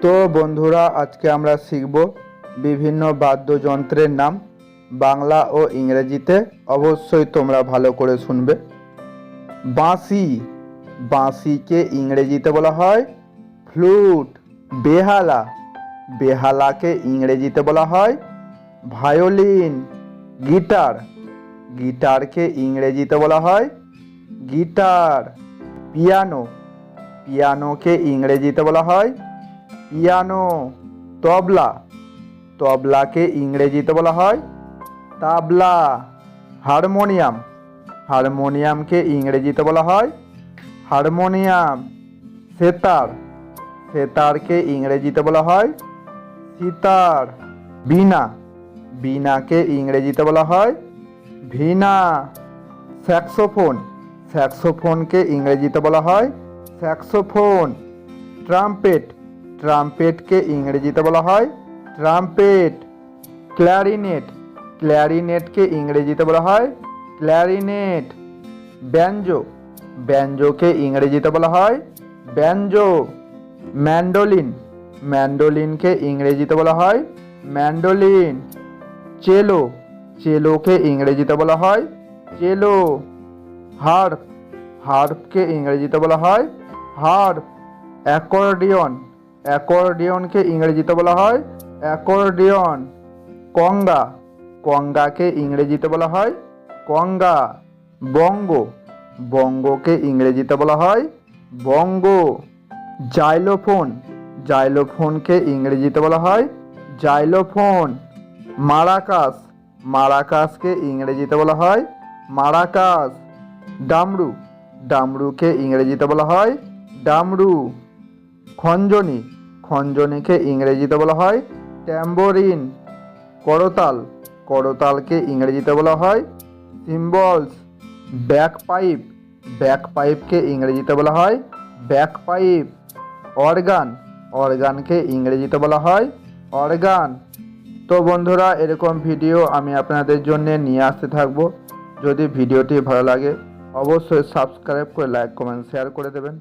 তো বন্ধুরা, আজকে আমরা শিখব বিভিন্ন বাদ্যযন্ত্রের নাম বাংলা ও ইংরেজিতে। অবশ্যই তোমরা ভালো করে শুনবে। বাঁশি, বাঁশিকে ইংরেজিতে বলা হয় ফ্লুট। বেহালা, বেহালাকে ইংরেজিতে বলা হয় ভায়োলিন। গিটার, গিটারকে ইংরেজিতে বলা হয় গিটার। পিয়ানো, পিয়ানোকে ইংরেজিতে বলা হয় পিয়ানো। তবলা, তবলাকে ইংরেজিতে বলা হয় তাবলা। হারমোনিয়াম, হারমোনিয়ামকে ইংরেজিতে বলা হয় হারমোনিয়াম। সেতার, সেতারকে ইংরেজিতে বলা হয় সিতার। বীণা, বীণাকে ইংরেজিতে বলা হয় ভীণা। স্যাক্সোফোন, স্যাক্সোফোনকে ইংরেজিতে বলা হয় স্যাক্সোফোন। ট্রাম্পেট, ট্রাম্পেটকে ইংরেজিতে বলা হয় ট্রাম্পেট। ক্ল্যারিনেট, ক্ল্যারিনেটকে ইংরেজিতে বলা হয় ক্ল্যারিনেট। ব্যাঞ্জো, ব্যাঞ্জোকে ইংরেজিতে বলা হয় ব্যাঞ্জো। ম্যান্ডোলিন, ম্যান্ডোলিনকে ইংরেজিতে বলা হয় ম্যান্ডোলিন। চেলো, চেলোকে ইংরেজিতে বলা হয় চেলো। হার্প, হার্পকে ইংরেজিতে বলা হয় হার্প। অ্যাকর্ডিয়ন, অ্যাকর্ডিয়নকে ইংরেজিতে বলা হয় অ্যাকর্ডিয়ন। কঙ্গা, কঙ্গাকে ইংরেজিতে বলা হয় কঙ্গা। বঙ্গো, বঙ্গোকে ইংরেজিতে বলা হয় বঙ্গো। জাইলোফোন, জাইলোফোনকে ইংরেজিতে বলা হয় জাইলোফোন। মারাকাস, মারাকাসকে ইংরেজিতে বলা হয় মারাকাস। ডামরু, ডামরুকে ইংরেজিতে বলা হয় ডামরু। খঞ্জনি, খঞ্জনিকে ইংরেজিতে বলা হয় ট্যাম্বোরিন। করতাল, করতালকে ইংরেজিতে বলা হয় সিম্বলস। ব্যাকপাইপ, ব্যাকপাইপকে ইংরেজিতে বলা হয় ব্যাকপাইপ। অর্গান, অর্গানকে ইংরেজিতে বলা হয় অর্গান। তো বন্ধুরা, এরকম ভিডিও আমি আপনাদের জন্য নিয়ে আসতে থাকবো। যদি ভিডিওটি ভালো লাগে অবশ্যই সাবস্ক্রাইব করে লাইক কমেন্ট শেয়ার করে দেবেন।